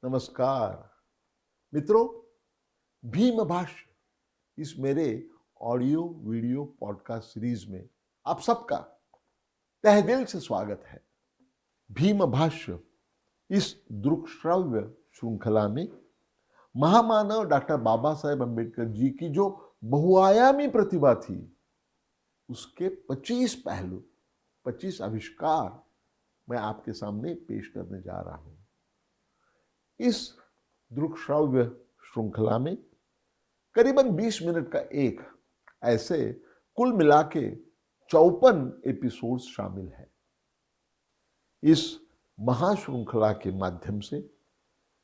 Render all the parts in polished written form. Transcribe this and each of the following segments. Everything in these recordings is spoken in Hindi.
नमस्कार मित्रों, भीम भाष्य इस मेरे ऑडियो वीडियो पॉडकास्ट सीरीज में आप सबका तहे दिल से स्वागत है। भीम भाष्य इस दृक्श्राव्य श्रृंखला में महामानव डॉक्टर बाबा साहेब अम्बेडकर जी की जो बहुआयामी प्रतिभा थी, उसके 25 पहलू, 25 आविष्कार मैं आपके सामने पेश करने जा रहा हूं। इस दृक्श्राव्य श्रृंखला में करीबन 20 मिनट का एक ऐसे कुल मिला के 54 एपिसोड शामिल है। इस महाश्रृंखला के माध्यम से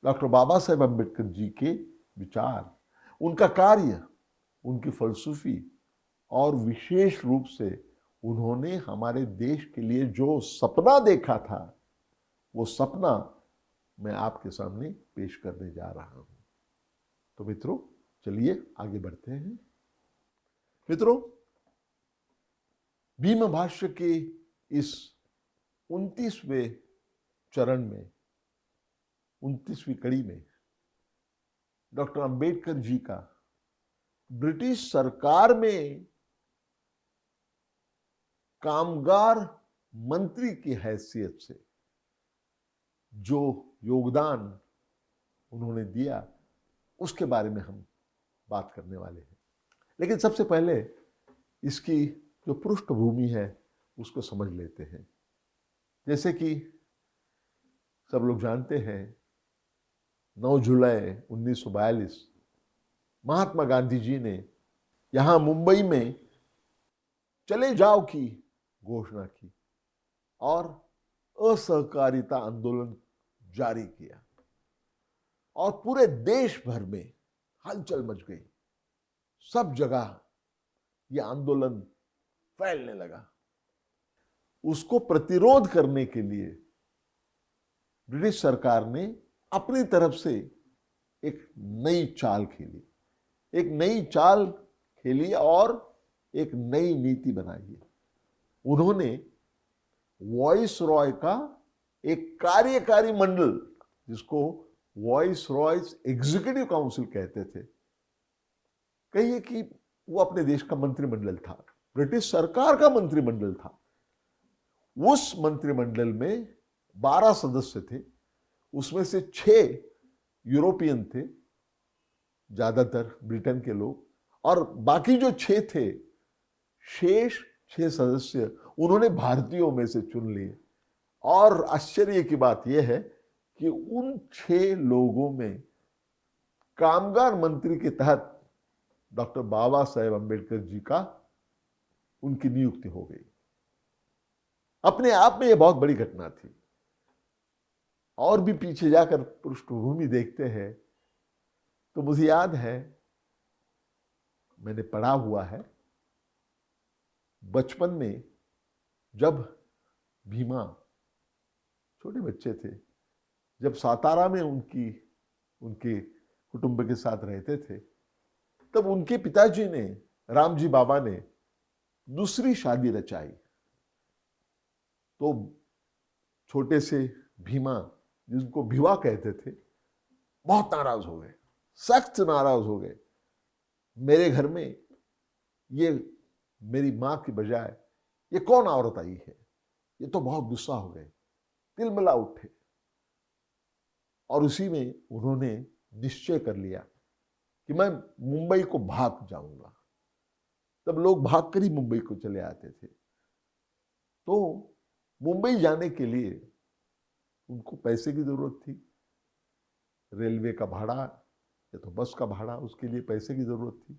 डॉक्टर बाबा साहेब अम्बेडकर जी के विचार, उनका कार्य, उनकी फलसफी और विशेष रूप से उन्होंने हमारे देश के लिए जो सपना देखा था, वो सपना मैं आपके सामने पेश करने जा रहा हूं। तो मित्रों, चलिए आगे बढ़ते हैं। मित्रों, भीम भाष्य के इस 29वें चरण में, 29वीं कड़ी में डॉक्टर अंबेडकर जी का ब्रिटिश सरकार में कामगार मंत्री की हैसियत से जो योगदान उन्होंने दिया, उसके बारे में हम बात करने वाले हैं। लेकिन सबसे पहले इसकी जो पृष्ठभूमि है उसको समझ लेते हैं। जैसे कि सब लोग जानते हैं, 9 जुलाई 1942 महात्मा गांधी जी ने यहां मुंबई में चले जाओ की घोषणा की और असहकारिता आंदोलन जारी किया और पूरे देश भर में हलचल मच गई। सब जगह यह आंदोलन फैलने लगा। उसको प्रतिरोध करने के लिए ब्रिटिश सरकार ने अपनी तरफ से एक नई चाल खेली और एक नई नीति बनाई। उन्होंने वॉइस रॉय का एक कार्यकारी मंडल, जिसको वॉइस रॉयज एग्जीक्यूटिव काउंसिल कहते थे, कहिए कि वो अपने देश का मंत्रिमंडल था, ब्रिटिश सरकार का मंत्रिमंडल था। उस मंत्रिमंडल में 12 सदस्य थे, उसमें से 6 यूरोपियन थे, ज्यादातर ब्रिटेन के लोग, और बाकी जो 6 थे, शेष 6 सदस्य उन्होंने भारतीयों में से चुन लिए। और आश्चर्य की बात यह है कि उन 6 लोगों में कामगार मंत्री के तहत डॉक्टर बाबा साहेब अम्बेडकर जी का उनकी नियुक्ति हो गई। अपने आप में यह बहुत बड़ी घटना थी। और भी पीछे जाकर पृष्ठभूमि देखते हैं तो मुझे याद है, मैंने पढ़ा हुआ है बचपन में, जब भीमा छोटे बच्चे थे, जब सातारा में उनके कुटुंब के साथ रहते थे, तब उनके पिताजी ने, रामजी बाबा ने, दूसरी शादी रचाई। तो छोटे से भीमा, जिनको भिवा कहते थे, बहुत नाराज हो गए, सख्त नाराज हो गए। मेरे घर में ये मेरी मां की बजाय ये कौन औरत आई है? ये तो बहुत गुस्सा हो गए, तिलमिला उठे। और उसी में उन्होंने निश्चय कर लिया कि मैं मुंबई को भाग जाऊंगा। तब लोग भाग कर ही मुंबई को चले आते थे। तो मुंबई जाने के लिए उनको पैसे की जरूरत थी, रेलवे का भाड़ा या तो बस का भाड़ा, उसके लिए पैसे की जरूरत थी।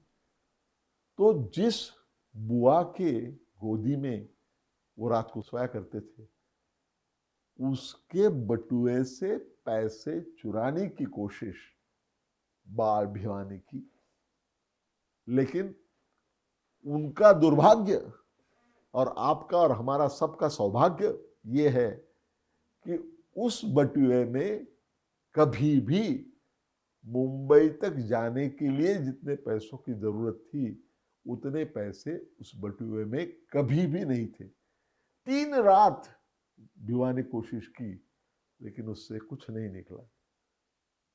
तो जिस बुआ के गोदी में वो रात को सोया करते थे, उसके बटुए से पैसे चुराने की कोशिश बाल भिवा ने की। लेकिन उनका दुर्भाग्य और आपका और हमारा सबका सौभाग्य ये है कि उस बटुए में कभी भी मुंबई तक जाने के लिए जितने पैसों की जरूरत थी, उतने पैसे उस बटुए में कभी भी नहीं थे। 3 रात भिवा ने कोशिश की, लेकिन उससे कुछ नहीं निकला।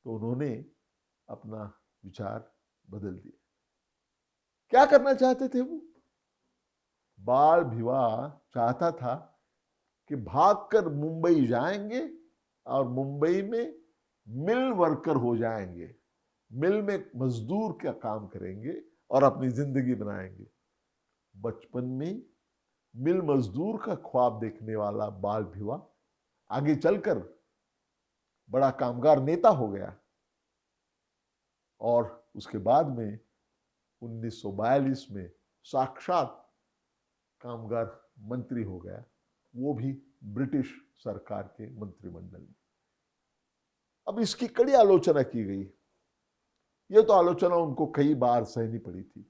तो उन्होंने अपना विचार बदल दिया। क्या करना चाहते थे वो? बाल विवाह चाहता था कि भागकर मुंबई जाएंगे और मुंबई में मिल वर्कर हो जाएंगे, मिल में मजदूर का काम करेंगे और अपनी जिंदगी बनाएंगे। बचपन में मिल मजदूर का ख्वाब देखने वाला बाल विवाह आगे चलकर बड़ा कामगार नेता हो गया और उसके बाद में 1942 में साक्षात कामगार मंत्री हो गया, वो भी ब्रिटिश सरकार के मंत्रिमंडल में। अब इसकी कड़ी आलोचना की गई। ये तो आलोचना उनको कई बार सहनी पड़ी थी।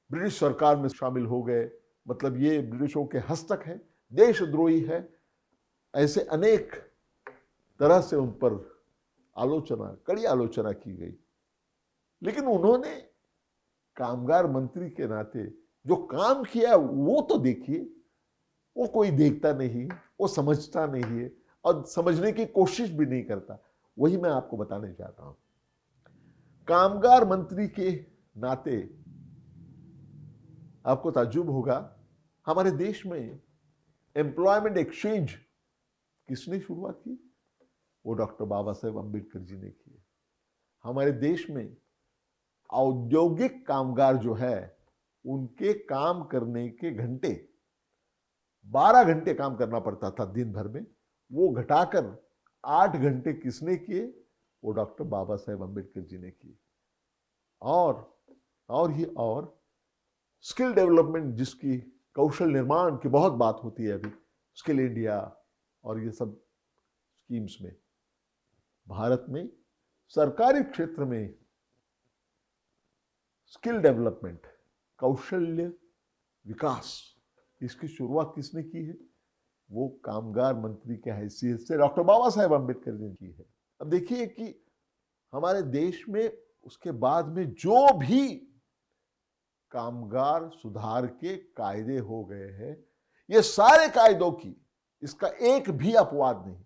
ब्रिटिश सरकार में शामिल हो गए, मतलब ये ब्रिटिशों के हस्तक है, देशद्रोही है, ऐसे अनेक तरह से उन पर आलोचना, कड़ी आलोचना की गई। लेकिन उन्होंने कामगार मंत्री के नाते जो काम किया वो तो देखिए। वो कोई देखता नहीं, वो समझता नहीं है और समझने की कोशिश भी नहीं करता। वही मैं आपको बताने जा रहा हूं। कामगार मंत्री के नाते आपको ताज्जुब होगा, हमारे देश में एम्प्लॉयमेंट एक्सचेंज किसने शुरुआत की? वो डॉक्टर बाबा साहेब अम्बेडकर जी ने की। हमारे देश में औद्योगिक कामगार जो है, उनके काम करने के घंटे 12 घंटे काम करना पड़ता था दिन भर में, वो घटाकर 8 घंटे किसने किए? वो डॉक्टर बाबा साहेब अम्बेडकर जी ने किए। और स्किल डेवलपमेंट, जिसकी कौशल निर्माण की बहुत बात होती है अभी, स्किल इंडिया और ये सब स्कीम्स में, भारत में सरकारी क्षेत्र में स्किल डेवलपमेंट, कौशल्य विकास, इसकी शुरुआत किसने की है? वो कामगार मंत्री के हैसियत से डॉक्टर बाबा साहेब अम्बेडकर ने की है। अब देखिए कि हमारे देश में उसके बाद में जो भी कामगार सुधार के कायदे हो गए हैं, ये सारे कायदों की, इसका एक भी अपवाद नहीं,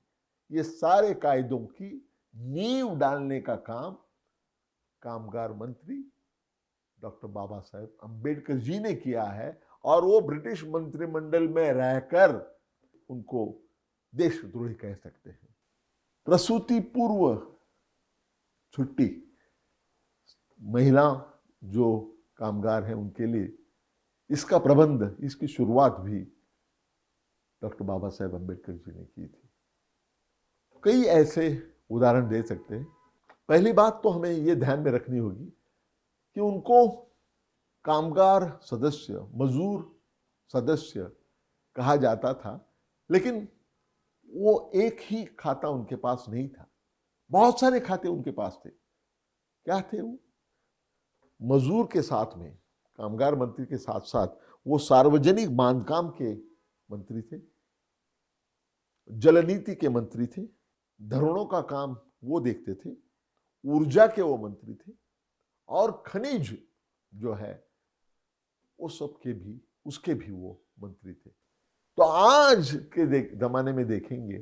ये सारे कायदों की नींव डालने का काम कामगार मंत्री डॉक्टर बाबा साहेब अम्बेडकर जी ने किया है। और वो ब्रिटिश मंत्रिमंडल में रहकर उनको देशद्रोही कह सकते हैं। प्रसूति पूर्व छुट्टी, महिला जो कामगार हैं उनके लिए, इसका प्रबंध, इसकी शुरुआत भी डॉक्टर बाबा साहेब अम्बेडकर जी ने की थी। कई ऐसे उदाहरण दे सकते हैं। पहली बात तो हमें ये ध्यान में रखनी होगी कि उनको कामगार सदस्य, मजदूर सदस्य कहा जाता था, लेकिन वो एक ही खाता उनके पास नहीं था, बहुत सारे खाते उनके पास थे। क्या थे वो? मजदूर के साथ में, कामगार मंत्री के साथ साथ वो सार्वजनिक बांधकाम के मंत्री थे, जल नीति के मंत्री थे, धरणों का काम वो देखते थे, ऊर्जा के वो मंत्री थे, और खनिज जो है वो सबके भी, उसके भी वो मंत्री थे। तो आज के जमाने में देखेंगे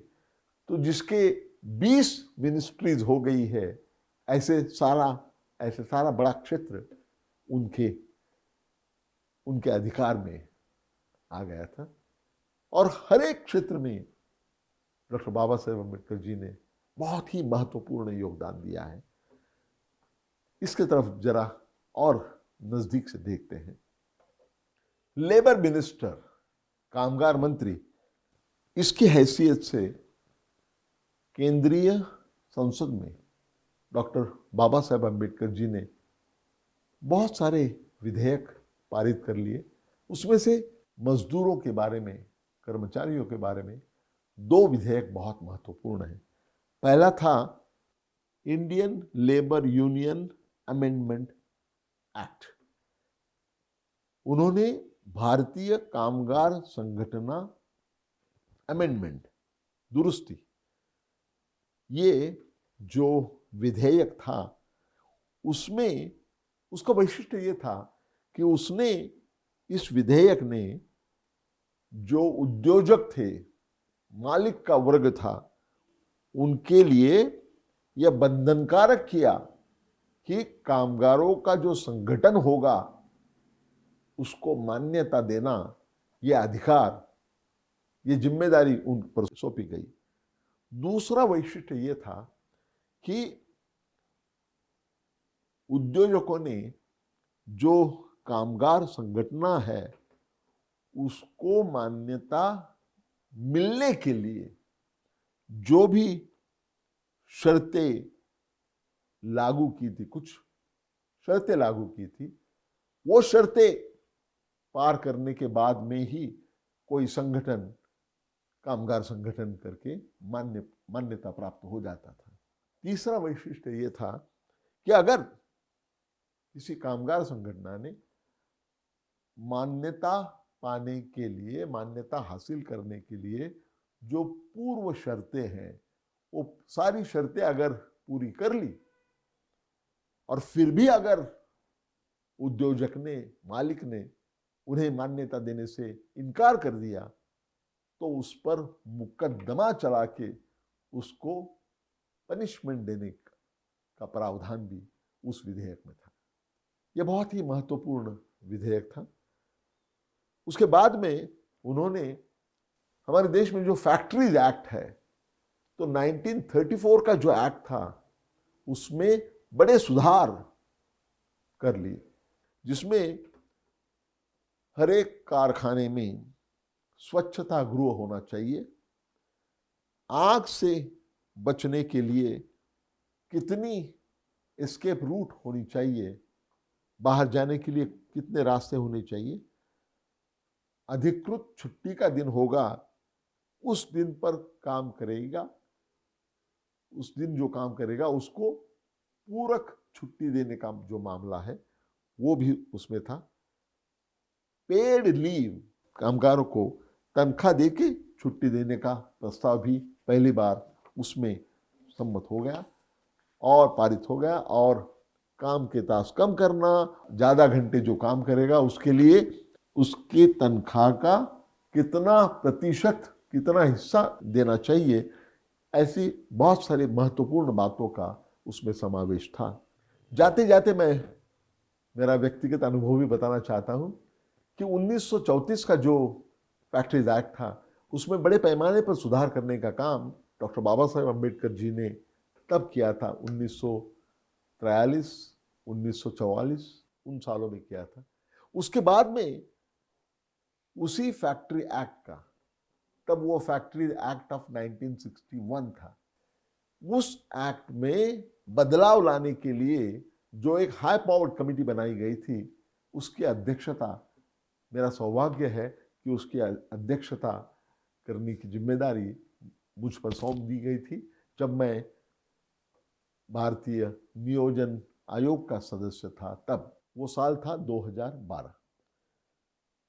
तो जिसके 20 मिनिस्ट्रीज हो गई है, ऐसे सारा बड़ा क्षेत्र उनके अधिकार में आ गया था। और हर एक क्षेत्र में डॉक्टर बाबा साहेब अम्बेडकर जी ने बहुत ही महत्वपूर्ण योगदान दिया है। इसके तरफ जरा और नजदीक से देखते हैं। लेबर मिनिस्टर, कामगार मंत्री, इसकी हैसियत से केंद्रीय संसद में डॉक्टर बाबा साहेब अम्बेडकर जी ने बहुत सारे विधेयक पारित कर लिए। उसमें से मजदूरों के बारे में, कर्मचारियों के बारे में 2 विधेयक बहुत महत्वपूर्ण हैं। पहला था Indian labour union amendment act. उन्होंने भारतीय कामगार संगठना अमेंडमेंट, दुरुस्ती, ये जो विधेयक था उसमें उसका वैशिष्ट्य ये था कि उसने, इस विधेयक ने जो उद्योजक थे, मालिक का वर्ग था, उनके लिए यह बंधनकारक किया कि कामगारों का जो संगठन होगा उसको मान्यता देना, यह अधिकार, ये जिम्मेदारी उन पर सौंपी गई। दूसरा वैशिष्ट्य यह था कि उद्योजकों ने जो कामगार संगठन है उसको मान्यता मिलने के लिए जो भी शर्तें लागू की थी, कुछ शर्तें लागू की थी, वो शर्तें पार करने के बाद में ही कोई संगठन, कामगार संगठन करके मान्यता प्राप्त हो जाता था। तीसरा वैशिष्ट्य ये था कि अगर किसी कामगार संगठन ने मान्यता पाने के लिए, मान्यता हासिल करने के लिए जो पूर्व शर्तें हैं, वो सारी शर्तें अगर पूरी कर ली और फिर भी अगर उद्योजक ने, मालिक ने उन्हें मान्यता देने से इनकार कर दिया तो उस पर मुकदमा चला के उसको पनिशमेंट देने का प्रावधान भी उस विधेयक में था। यह बहुत ही महत्वपूर्ण विधेयक था। उसके बाद में उन्होंने हमारे देश में जो फैक्ट्रीज एक्ट है, तो 1934 का जो एक्ट था उसमें बड़े सुधार कर लिए, जिसमें हर एक कारखाने में स्वच्छता गृह होना चाहिए, आग से बचने के लिए कितनी एस्केप रूट होनी चाहिए, बाहर जाने के लिए कितने रास्ते होने चाहिए, अधिकृत छुट्टी का दिन होगा उस दिन पर काम करेगा, उस दिन जो काम करेगा उसको पूरक छुट्टी देने का जो मामला है वो भी उसमें था। पेड लीव, कामगारों को तनख्वाह देके छुट्टी देने का प्रस्ताव भी पहली बार उसमें सम्मत हो गया और पारित हो गया। और काम के तास कम करना, ज्यादा घंटे जो काम करेगा उसके लिए उसके तनख्वाह का कितना प्रतिशत, कितना हिस्सा देना चाहिए, ऐसी बहुत सारी महत्वपूर्ण बातों का उसमें समावेश था। जाते जाते मैं मेरा व्यक्तिगत अनुभव भी बताना चाहता हूं कि 1934 का जो फैक्ट्रीज एक्ट था उसमें बड़े पैमाने पर सुधार करने का काम डॉक्टर बाबा साहेब अम्बेडकर जी ने तब किया था। 1943, 1944 उन सालों में किया था। उसके बाद में उसी फैक्ट्री एक्ट का, तब वो फैक्ट्री एक्ट ऑफ 1961 था, उस एक्ट में बदलाव लाने के लिए जो एक हाई पावर्ड कमेटी बनाई गई थी, उसकी अध्यक्षता, मेरा सौभाग्य है कि उसकी अध्यक्षता करने की जिम्मेदारी मुझ पर सौंप दी गई थी जब मैं भारतीय नियोजन आयोग का सदस्य था। तब वो साल था 2012।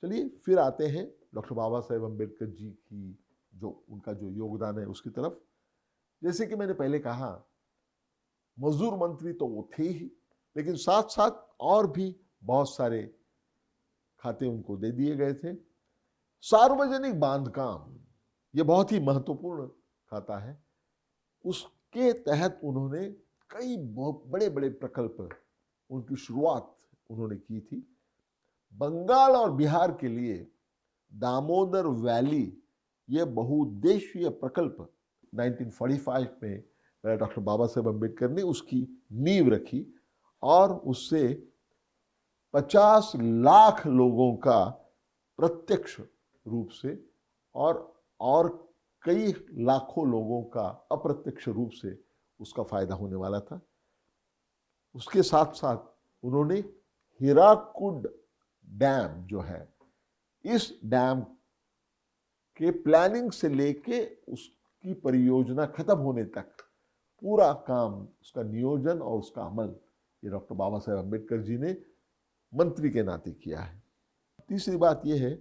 चलिए फिर आते हैं डॉक्टर बाबा साहेब अम्बेडकर जी की जो उनका जो योगदान है उसकी तरफ। जैसे कि मैंने पहले कहा, मजदूर मंत्री तो वो थे ही, लेकिन साथ साथ और भी बहुत सारे खाते उनको दे दिए गए थे। सार्वजनिक बांधकाम, ये बहुत ही महत्वपूर्ण खाता है। उसके तहत उन्होंने कई बहुत बड़े बड़े प्रकल्प, उनकी शुरुआत उन्होंने की थी। बंगाल और बिहार के लिए दामोदर वैली, ये बहुउद्देशीय प्रकल्प 1945 में डॉक्टर बाबा साहेब अम्बेडकर ने उसकी नींव रखी और उससे 50 लाख लोगों का प्रत्यक्ष रूप से और कई लाखों लोगों का अप्रत्यक्ष रूप से उसका फायदा होने वाला था। उसके साथ साथ उन्होंने हीराकुड डैम जो है, इस डैम के प्लानिंग से लेके उसकी परियोजना खत्म होने तक पूरा काम, उसका नियोजन और उसका अमल, ये डॉक्टर बाबा साहेब अम्बेडकर जी ने मंत्री के नाते किया है। तीसरी बात यह है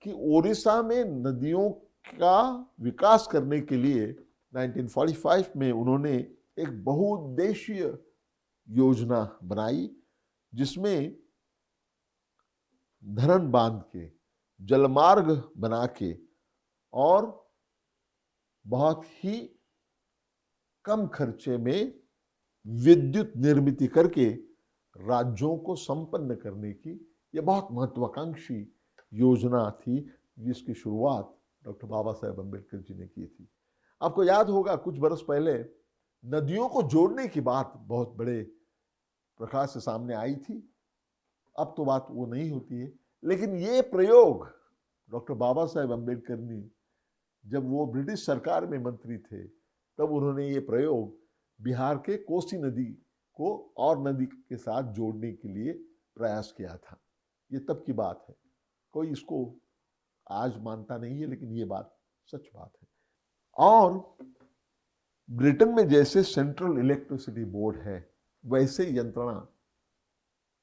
कि ओडिशा में नदियों का विकास करने के लिए 1945 में उन्होंने एक बहुउद्देशीय योजना बनाई, जिसमें धरण बांध के, जलमार्ग बना के और बहुत ही कम खर्चे में विद्युत निर्मित करके राज्यों को संपन्न करने की यह बहुत महत्वाकांक्षी योजना थी, जिसकी शुरुआत डॉक्टर बाबा साहेब अम्बेडकर जी ने की थी। आपको याद होगा कुछ बरस पहले नदियों को जोड़ने की बात बहुत बड़े प्रकाश से सामने आई थी। अब तो बात वो नहीं होती है, लेकिन ये प्रयोग डॉक्टर बाबा साहेब अम्बेडकर ने, जब वो ब्रिटिश सरकार में मंत्री थे, तब उन्होंने ये प्रयोग बिहार के कोसी नदी को और नदी के साथ जोड़ने के लिए प्रयास किया था। ये तब की बात है, कोई इसको आज मानता नहीं है, लेकिन ये बात सच बात है। और ब्रिटेन में जैसे सेंट्रल इलेक्ट्रिसिटी बोर्ड है, वैसे यंत्रणा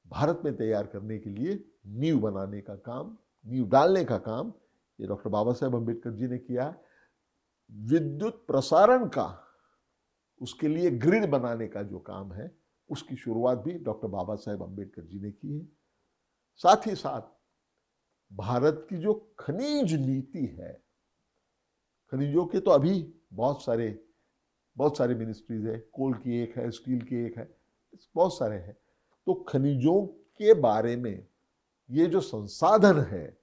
भारत में तैयार करने के लिए नींव बनाने का काम, नींव डालने का काम ये डॉक्टर बाबा साहेब अम्बेडकर जी ने किया। विद्युत प्रसारण का, उसके लिए ग्रिड बनाने का जो काम है, उसकी शुरुआत भी डॉक्टर बाबा साहेब अम्बेडकर जी ने की है। साथ ही साथ भारत की जो खनिज नीति है, खनिजों के तो अभी बहुत सारे मिनिस्ट्रीज है, कोल की एक है, स्टील की एक है, बहुत सारे हैं। तो खनिजों के बारे में ये जो संसाधन है,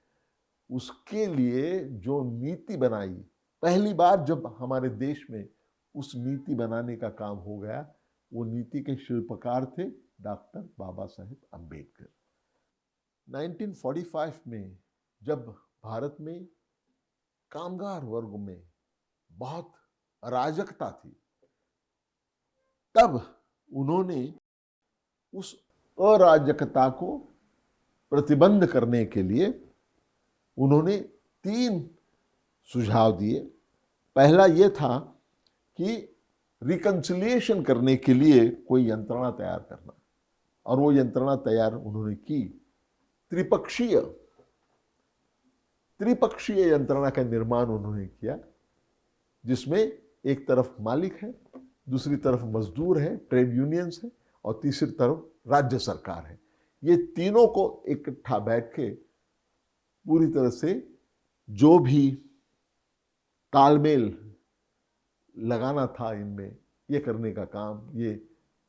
उसके लिए जो नीति बनाई, पहली बार जब हमारे देश में उस नीति बनाने का काम हो गया, वो नीति के शिल्पकार थे डॉक्टर बाबा साहेब अम्बेडकर। 1945 में जब भारत में कामगार वर्ग में बहुत अराजकता थी, तब उन्होंने उस अराजकता को प्रतिबंध करने के लिए उन्होंने 3 सुझाव दिए। पहला ये था कि रिकंसिलिएशन करने के लिए कोई यंत्रणा तैयार करना, और वो यंत्रणा तैयार उन्होंने की। त्रिपक्षीय यंत्रणा का निर्माण उन्होंने किया, जिसमें एक तरफ मालिक है, दूसरी तरफ मजदूर है, ट्रेड यूनियंस है, और तीसरी तरफ राज्य सरकार है। ये तीनों को इकट्ठा बैठ के पूरी तरह से जो भी तालमेल लगाना था इनमें, ये करने का काम ये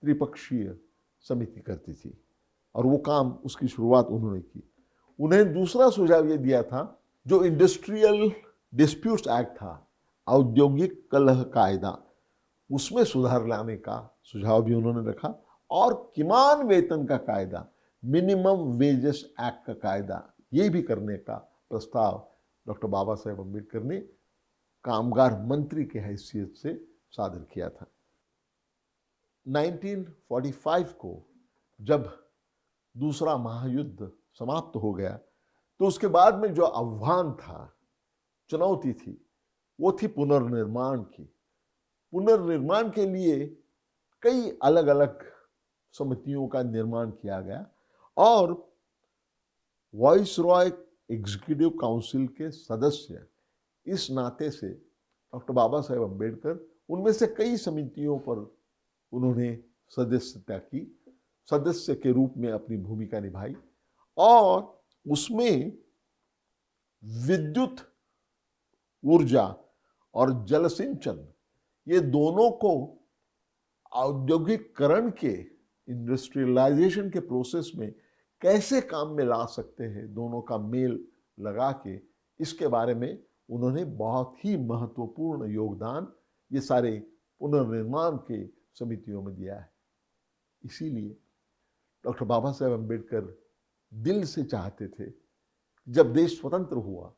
त्रिपक्षीय समिति करती थी, और वो काम, उसकी शुरुआत उन्होंने की। उन्हें दूसरा सुझाव ये दिया था, जो इंडस्ट्रियल डिस्प्यूट्स एक्ट था, औद्योगिक कलह कायदा, उसमें सुधार लाने का सुझाव भी उन्होंने रखा, और किमान वेतन का कायदा, मिनिमम वेजेस एक्ट का कायदा, ये भी करने का प्रस्ताव डॉक्टर बाबा साहेब अम्बेडकर ने कामगार मंत्री की हैसियत से सादर किया था। 1945 को जब दूसरा महायुद्ध समाप्त हो गया, तो उसके बाद में जो आह्वान था, चुनौती थी, वो थी पुनर्निर्माण की। पुनर्निर्माण के लिए कई अलग अलग समितियों का निर्माण किया गया, और वाइसरॉय एग्जीक्यूटिव काउंसिल के सदस्य इस नाते से डॉक्टर बाबा साहेब अम्बेडकर उनमें से कई समितियों पर उन्होंने सदस्यता की, सदस्य के रूप में अपनी भूमिका निभाई, और उसमें विद्युत ऊर्जा और जल सिंचन, ये दोनों को औद्योगिकरण के, इंडस्ट्रियलाइजेशन के प्रोसेस में कैसे काम में ला सकते हैं, दोनों का मेल लगा के, इसके बारे में उन्होंने बहुत ही महत्वपूर्ण योगदान ये सारे पुनर्निर्माण के समितियों में दिया है। इसीलिए डॉक्टर बाबा साहेब अम्बेडकर दिल से चाहते थे, जब देश स्वतंत्र हुआ,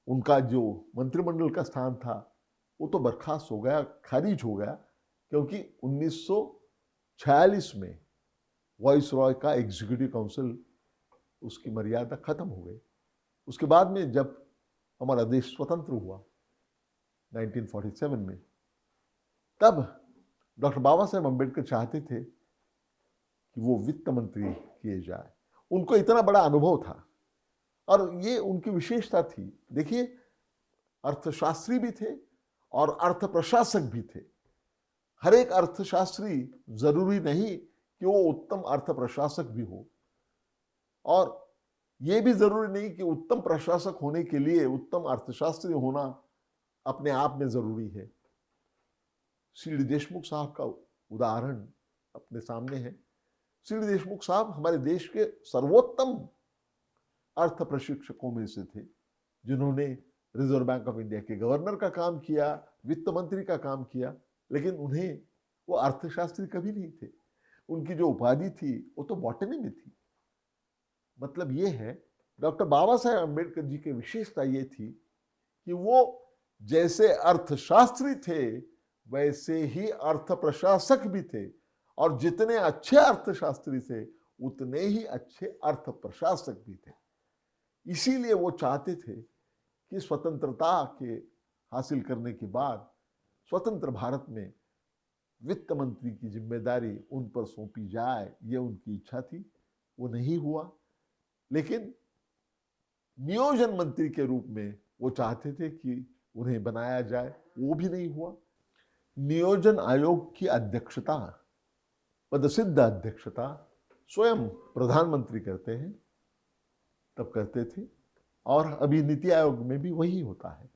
उनका जो मंत्रिमंडल का स्थान था वो तो बर्खास्त हो गया, खारिज हो गया, क्योंकि 1946 में वाइसरॉय का एग्जीक्यूटिव काउंसिल, उसकी मर्यादा खत्म हो गई। उसके बाद में जब हमारा देश स्वतंत्र हुआ 1947 में, तब डॉक्टर बाबा साहेब अम्बेडकर चाहते थे कि वो वित्त मंत्री किए जाए। उनको इतना बड़ा अनुभव था, और ये उनकी विशेषता थी। देखिए, अर्थशास्त्री भी थे और अर्थ प्रशासक भी थे। हर एक अर्थशास्त्री जरूरी नहीं कि वो उत्तम अर्थ प्रशासक भी हो, और ये भी जरूरी नहीं कि उत्तम प्रशासक होने के लिए उत्तम अर्थशास्त्री होना अपने आप में जरूरी है। सी डी देशमुख साहब का उदाहरण अपने सामने है। सी डी देशमुख साहब हमारे देश के सर्वोत्तम अर्थ प्रशिक्षकों में से थे, जिन्होंने रिजर्व बैंक ऑफ इंडिया के गवर्नर का काम किया, वित्त मंत्री का काम किया, लेकिन उन्हें वो अर्थशास्त्री कभी नहीं थे। उनकी जो उपाधि थी वो तो बॉटनी में थी। मतलब ये है, डॉक्टर बाबा साहेब अम्बेडकर जी की विशेषता ये थी कि वो जैसे अर्थशास्त्री थे वैसे ही अर्थ प्रशासक भी थे, और जितने अच्छे अर्थशास्त्री थे उतने ही अच्छे अर्थ प्रशासक भी थे। इसीलिए वो चाहते थे कि स्वतंत्रता के हासिल करने के बाद स्वतंत्र भारत में वित्त मंत्री की जिम्मेदारी उन पर सौंपी जाए, ये उनकी इच्छा थी। वो नहीं हुआ, लेकिन नियोजन मंत्री के रूप में वो चाहते थे कि उन्हें बनाया जाए, वो भी नहीं हुआ। नियोजन आयोग की अध्यक्षता, पदसिद्ध अध्यक्षता स्वयं प्रधानमंत्री करते हैं, तब करते थे, और अभी नीति आयोग में भी वही होता है।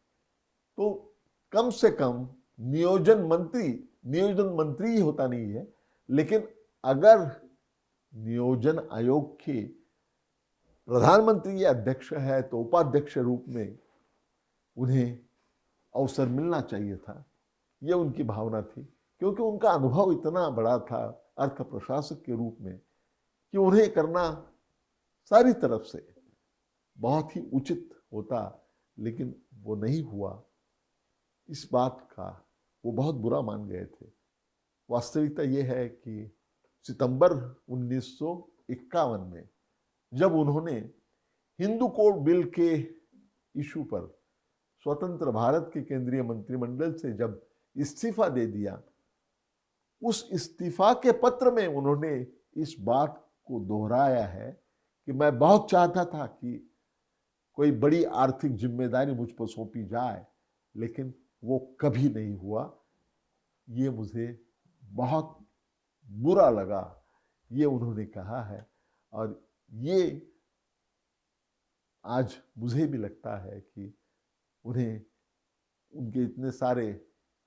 तो कम से कम नियोजन मंत्री ही होता नहीं है, लेकिन अगर नियोजन आयोग के प्रधानमंत्री या अध्यक्ष है तो उपाध्यक्ष रूप में उन्हें अवसर मिलना चाहिए था। यह उनकी भावना थी, क्योंकि उनका अनुभव इतना बड़ा था अर्थ प्रशासक के रूप में कि उन्हें करना सारी तरफ से बहुत ही उचित होता, लेकिन वो नहीं हुआ। इस बात का वो बहुत बुरा मान गए थे। वास्तविकता ये है कि सितंबर 1951 में जब उन्होंने हिंदू कोड बिल के इशू पर स्वतंत्र भारत के केंद्रीय मंत्रिमंडल से जब इस्तीफा दे दिया, उस इस्तीफा के पत्र में उन्होंने इस बात को दोहराया है कि मैं बहुत चाहता था कि कोई बड़ी आर्थिक जिम्मेदारी मुझ पर सौंपी जाए, लेकिन वो कभी नहीं हुआ। ये मुझे बहुत बुरा लगा, ये उन्होंने कहा है। और ये आज मुझे भी लगता है कि उन्हें उनके इतने सारे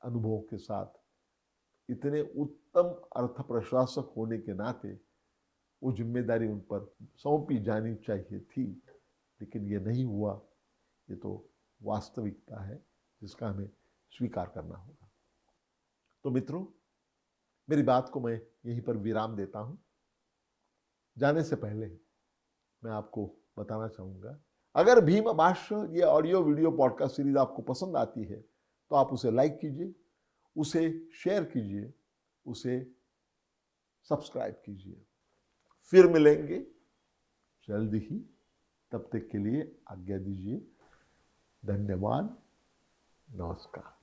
अनुभवों के साथ इतने उत्तम अर्थ प्रशासक होने के नाते वो जिम्मेदारी उन पर सौंपी जानी चाहिए थी, लेकिन ये नहीं हुआ। ये तो वास्तविकता है जिसका हमें स्वीकार करना होगा। तो मित्रों, मेरी बात को मैं यहीं पर विराम देता हूं। जाने से पहले मैं आपको बताना चाहूँगा, अगर भीम भाष्य ये ऑडियो वीडियो पॉडकास्ट सीरीज आपको पसंद आती है तो आप उसे लाइक कीजिए, उसे शेयर कीजिए, उसे सब्सक्राइब कीजिए। फिर मिलेंगे जल्द ही, तब तक के लिए आज्ञा दीजिए। धन्यवाद, नमस्कार।